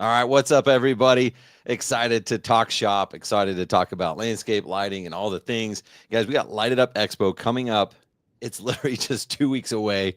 All right, what's up, everybody? Excited to talk shop, excited to talk about landscape lighting and all the things. Guys, we got Light It Up Expo coming up. It's literally just 2 weeks away.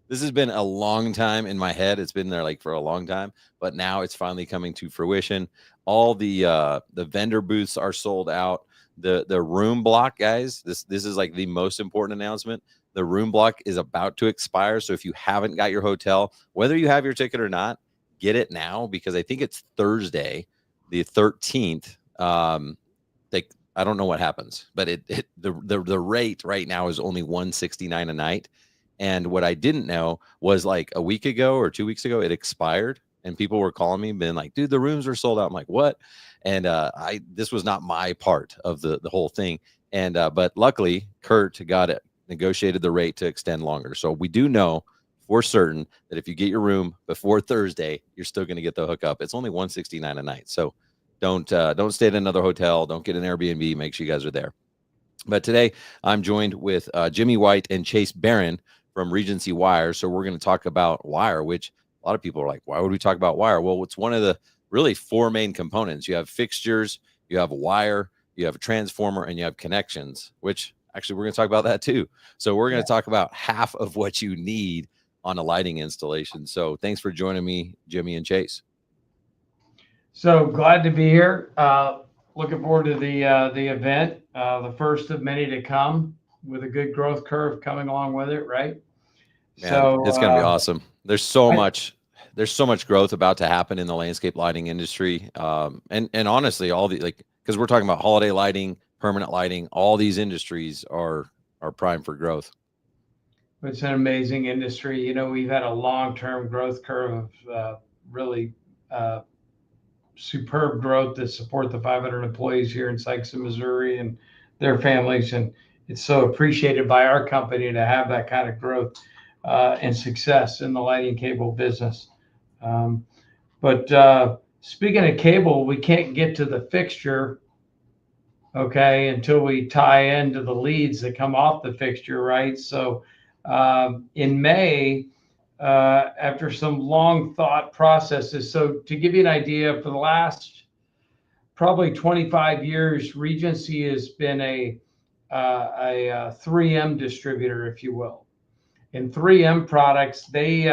This has been a long time in my head. It's been there like for a long time, but now it's finally coming to fruition. All the vendor booths are sold out. The room block, guys. This is like the most important announcement. The room block is about to expire. So if you haven't got your hotel, whether you have your ticket or not, get it now because I think it's Thursday, the 13th. Like I don't know what happens, but the rate right now is only $169 a night. And what I didn't know was like a week ago or 2 weeks ago, it expired and people were calling me being like, dude, the rooms are sold out. I'm like, what? And this was not my part of the whole thing. And but luckily Kurt got it, negotiated the rate to extend longer. So we do know for certain that if you get your room before Thursday, you're still going to get the hookup. It's only $169 a night. So don't stay at another hotel. Don't get an Airbnb. Make sure you guys are there. But today I'm joined with Jimmy White and Chase Barron from RegencyWire. So we're going to talk about wire, which a lot of people are like, why would we talk about wire? Well, it's one of the really four main components. You have fixtures, you have wire, you have a transformer, and you have connections, which actually we're going to talk about that too. So we're going to talk about half of what you need on a lighting installation. So thanks for joining me, Jimmy and Chase. So glad to be here. Looking forward to the event, the first of many to come with a good growth curve coming along with it, right? Man, so it's going to be awesome. There's so much growth about to happen in the landscape lighting industry. And honestly, all the because we're talking about holiday lighting, permanent lighting, all these industries are primed for growth. It's an amazing industry. You know, we've had a long-term growth curve of really superb growth that support the 500 employees here in Sikeston, Missouri and their families. And it's so appreciated by our company to have that kind of growth and success in the lighting cable business. But speaking of cable, we can't get to the fixture, okay, until we tie into the leads that come off the fixture, right? So in May, after some long thought processes. So to give you an idea, for the last probably 25 years, Regency has been a 3M distributor, if you will. And 3M products, they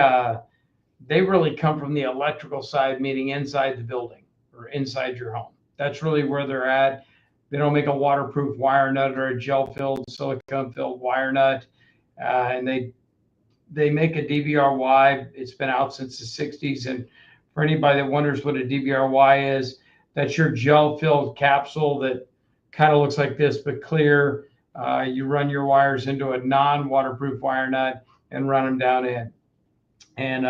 really come from the electrical side, meaning inside the building or inside your home. That's really where they're at. They don't make a waterproof wire nut or a gel-filled, silicone-filled wire nut. And they make a DVRY. It's been out since the 60s. And for anybody that wonders what a DVRY is, that's your gel-filled capsule that kind of looks like this, but clear. You run your wires into a non-waterproof wire nut and run them down in. And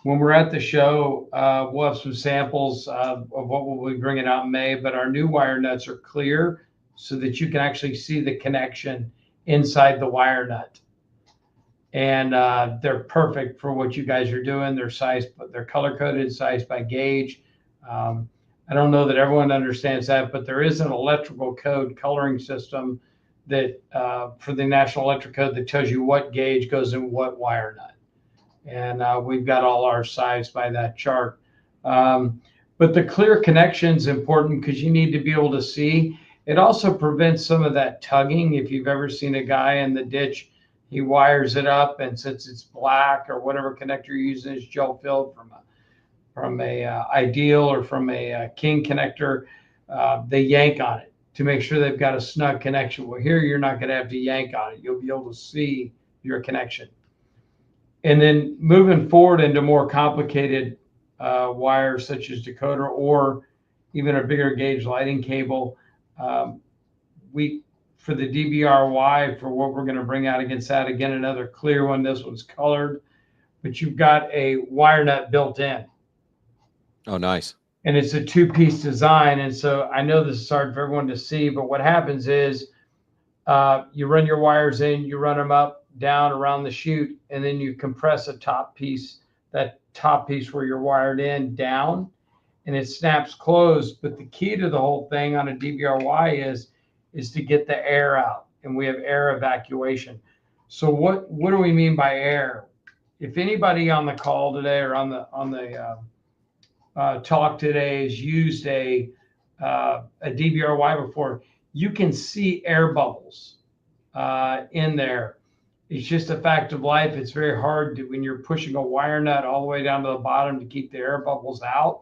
when we're at the show, we'll have some samples of what we'll be bringing out in May, but our new wire nuts are clear so that you can actually see the connection inside the wire nut. And they're perfect for what you guys are doing. They're color coded, sized by gauge. I don't know that everyone understands that, but there is an electrical code coloring system that for the National Electric Code that tells you what gauge goes in what wire nut. And we've got all our sized by that chart. But the clear connection is important because you need to be able to see. It also prevents some of that tugging. If you've ever seen a guy in the ditch, he wires it up, and since it's black or whatever connector you're using is gel filled from a Ideal or from a King connector, they yank on it to make sure they've got a snug connection. Well, here you're not going to have to yank on it. You'll be able to see your connection. And then moving forward into more complicated wires such as decoder or even a bigger gauge lighting cable, for the DVRY, for what we're going to bring out against that, again, another clear one. This one's colored, but you've got a wire nut built in. Oh, nice. And it's a two-piece design. And so I know this is hard for everyone to see, but what happens is you run your wires in, you run them up, down around the chute, and then you compress a top piece, that top piece where you're wired in, down, and it snaps closed. But the key to the whole thing on a DVRY is to get the air out, and we have air evacuation. So what do we mean by air? If anybody on the call today or on the talk today has used a DBRY before, you can see air bubbles in there. It's just a fact of life. It's very hard when you're pushing a wire nut all the way down to the bottom to keep the air bubbles out.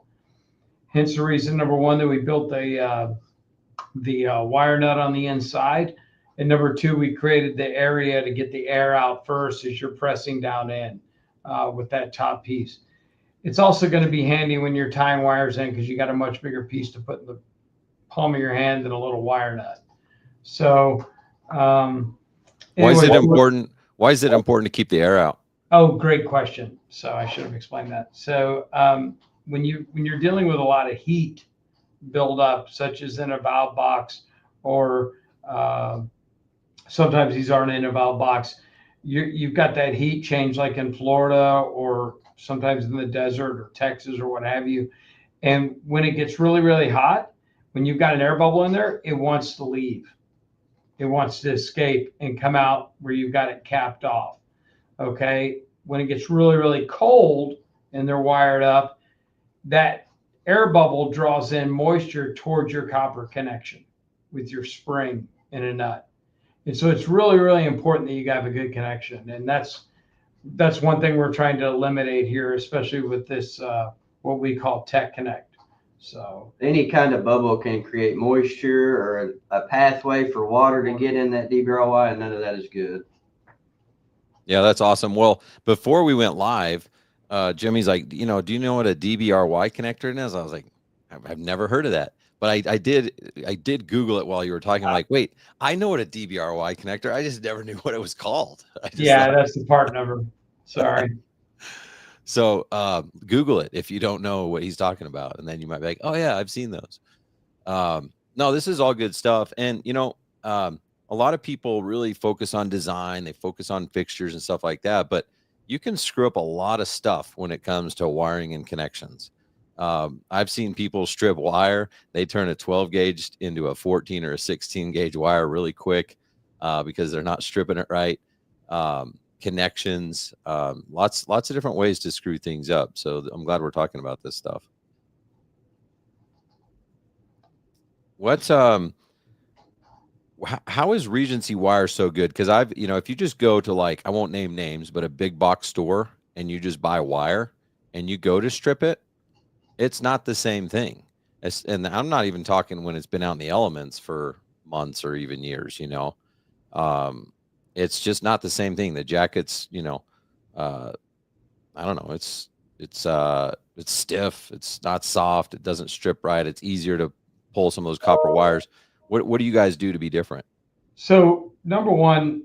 Hence the reason, number one, that we built the wire nut on the inside. And number two, we created the area to get the air out first as you're pressing down in with that top piece. It's also going to be handy when you're tying wires in because you got a much bigger piece to put in the palm of your hand than a little wire nut. So, why is it important? Why is it important to keep the air out? Oh, great question. So I should have explained that. So when you're dealing with a lot of heat buildup, such as in a valve box, or sometimes these aren't in a valve box, you've got that heat change, like in Florida or sometimes in the desert or Texas or what have you. And when it gets really, really hot, when you've got an air bubble in there, it wants to leave. It wants to escape and come out where you've got it capped off. Okay. When it gets really, really cold and they're wired up, that air bubble draws in moisture towards your copper connection with your spring in a nut. And so it's really, really important that you have a good connection. And that's one thing we're trying to eliminate here, especially with this, what we call Tech Connect. So any kind of bubble can create moisture or a pathway for water to get in that DBRY, and none of that is good. Yeah, that's awesome. Well, before we went live, Jimmy's like, do you know what a DBRY connector is? I was like, I've never heard of that. But I did Google it while you were talking. I'm like, wait, I know what a DBRY connector. I just never knew what it was called. That's the part number. Sorry. So Google it if you don't know what he's talking about, and then you might be like, oh yeah, I've seen those. No, this is all good stuff. And a lot of people really focus on design, they focus on fixtures and stuff like that, but you can screw up a lot of stuff when it comes to wiring and connections. I've seen people strip wire. They turn a 12 gauge into a 14 or a 16 gauge wire really quick because they're not stripping it right. Connections, lots of different ways to screw things up. So I'm glad we're talking about this stuff. What's how is RegencyWire so good? Because if you just go to, like, I won't name names, but a big box store and you just buy wire and you go to strip it, it's not the same thing. And I'm not even talking when it's been out in the elements for months or even years, it's just not the same thing. The jacket's, I don't know. It's stiff. It's not soft. It doesn't strip right. It's easier to pull some of those copper wires. What do you guys do to be different? So number one,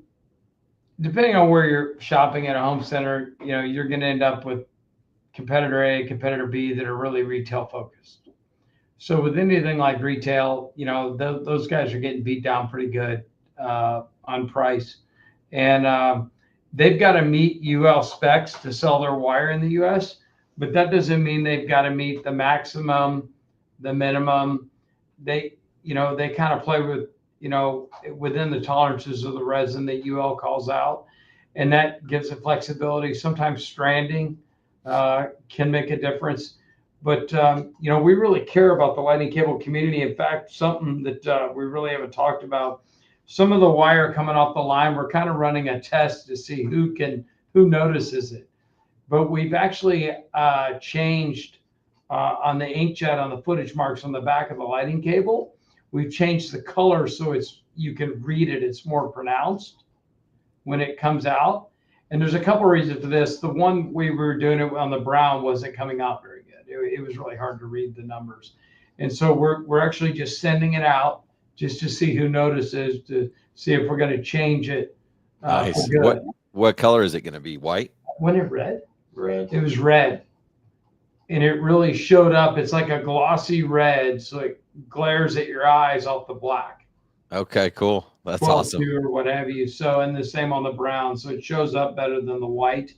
depending on where you're shopping at a home center, you're going to end up with competitor A, competitor B that are really retail focused. So with anything like retail, those guys are getting beat down pretty good on price. And they've got to meet UL specs to sell their wire in the US, but that doesn't mean they've got to meet the maximum, the minimum. They kind of play with, within the tolerances of the resin that UL calls out, and that gives it flexibility. Sometimes stranding can make a difference, but we really care about the lighting cable community. In fact, something that we really haven't talked about, some of the wire coming off the line, we're kind of running a test to see who notices it. But we've actually changed on the inkjet, on the footage marks on the back of the lighting cable. We've changed the color so you can read it. It's more pronounced when it comes out. And there's a couple of reasons for this. The one we were doing it on the brown wasn't coming out very good. It was really hard to read the numbers. And so we're actually just sending it out just to see who notices, to see if we're going to change it. Nice. What color is it going to be? White? Wasn't it red? Red. It was red. And it really showed up. It's like a glossy red, so it glares at your eyes off the black. Okay, cool. That's awesome. Or what have you. So, and the same on the brown. So it shows up better than the white.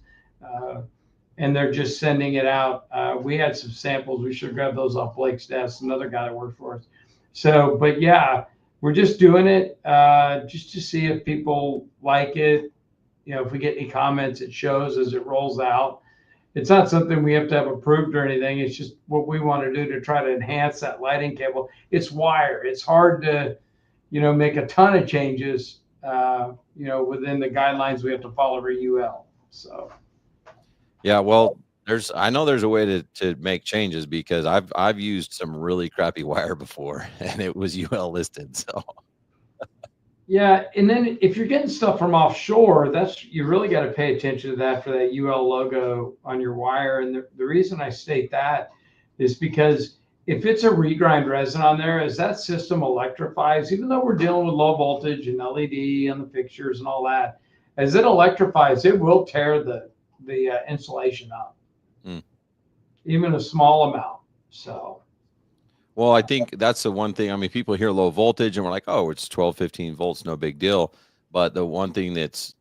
And they're just sending it out. We had some samples. We should grab those off Blake's desk, another guy that worked for us. So, but yeah, we're just doing it just to see if people like it. If we get any comments, it shows as it rolls out. It's not something we have to have approved or anything. It's just what we want to do to try to enhance that lighting cable. It's wire. It's hard to, make a ton of changes, within the guidelines we have to follow for UL. So. Yeah, well, I know there's a way to make changes, because I've used some really crappy wire before and it was UL listed. So Yeah, and then if you're getting stuff from offshore, you really got to pay attention to that for that UL logo on your wire. And the reason I state that is because if it's a regrind resin on there, as that system electrifies, even though we're dealing with low voltage and LED on the fixtures and all that, as it electrifies, it will tear the insulation up, even a small amount. So. Well, I think that's the one thing. I mean, people hear low voltage and we're like, oh, it's 12, 15 volts, no big deal. But the one thing that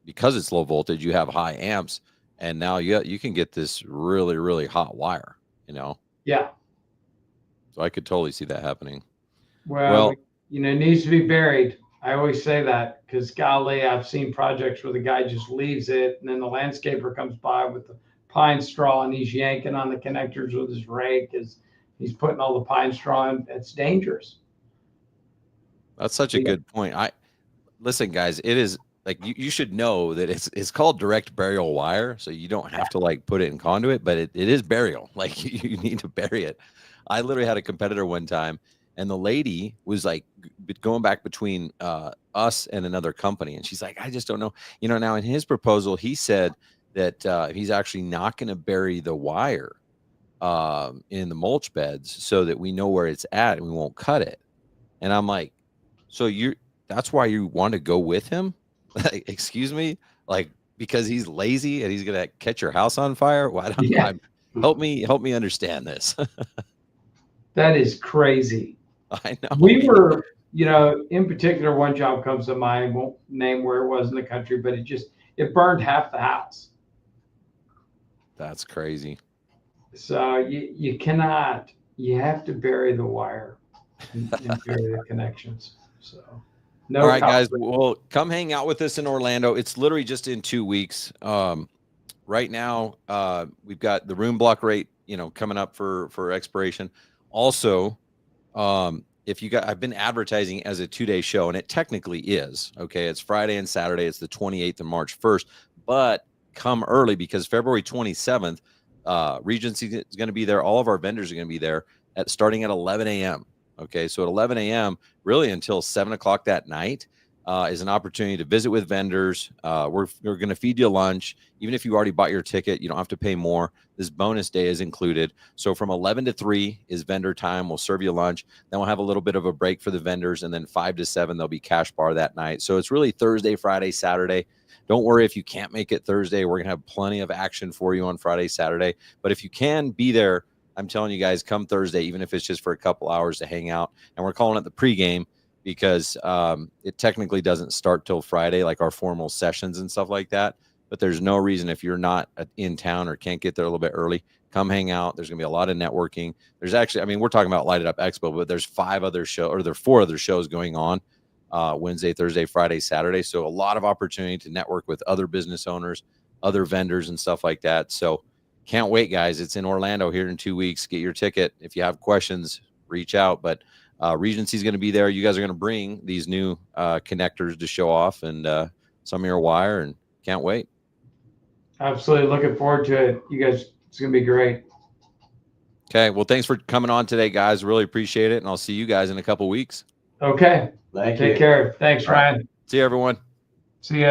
because it's low voltage, you have high amps, and now you can get this really, really hot wire, Yeah. So I could totally see that happening. Well, it needs to be buried. I always say that because, golly, I've seen projects where the guy just leaves it, and then the landscaper comes by with the pine straw and he's yanking on the connectors with his rake as he's putting all the pine straw in. It's dangerous. That's such a good point. Listen, guys, it is like you should know that it's called direct burial wire, so you don't have to like put it in conduit, but it is burial. Like you need to bury it. I literally had a competitor one time, and the lady was like going back between us and another company, and she's like, I just don't know. Now in his proposal, he said that he's actually not going to bury the wire in the mulch beds so that we know where it's at and we won't cut it. And I'm like, so that's why you want to go with him? Like, excuse me? Like, because he's lazy and he's going to catch your house on fire? Why don't help me understand this? That is crazy. I know. We were, in particular, one job comes to mind, won't name where it was in the country, but it burned half the house. That's crazy. So you cannot, you have to bury the wire and bury the connections. So all right, guys, well, come hang out with us in Orlando. It's literally just in 2 weeks. Right now, we've got the room block rate, coming up for expiration. Also, I've been advertising as a 2-day show, and it technically is, okay. It's Friday and Saturday. It's the 28th and March 1st, but come early because February 27th, Regency is going to be there. All of our vendors are going to be there starting at 11 a.m. Okay. So at 11 a.m. really until 7 o'clock that night, is an opportunity to visit with vendors. We're going to feed you lunch. Even if you already bought your ticket, you don't have to pay more. This bonus day is included. So from 11 to 3 is vendor time. We'll serve you lunch. Then we'll have a little bit of a break for the vendors. And then 5 to 7, there'll be cash bar that night. So it's really Thursday, Friday, Saturday. Don't worry if you can't make it Thursday. We're going to have plenty of action for you on Friday, Saturday. But if you can be there, I'm telling you guys, come Thursday, even if it's just for a couple hours to hang out. And we're calling it the pregame because it technically doesn't start till Friday, like our formal sessions and stuff like that. But there's no reason, if you're not in town or can't get there a little bit early, come hang out. There's going to be a lot of networking. There's actually, we're talking about Light It Up Expo, but there's 4 other shows going on. Wednesday, Thursday, Friday, Saturday. So a lot of opportunity to network with other business owners, other vendors and stuff like that. So can't wait, guys. It's in Orlando here in 2 weeks. Get your ticket. If you have questions, reach out. But Regency is going to be there. You guys are going to bring these new connectors to show off and some of your wire, and can't wait. Absolutely. Looking forward to it. You guys, it's going to be great. Okay. Well, thanks for coming on today, guys. Really appreciate it. And I'll see you guys in a couple weeks. Okay. Thank you. Take care. Thanks, Ryan. See you, everyone. See ya.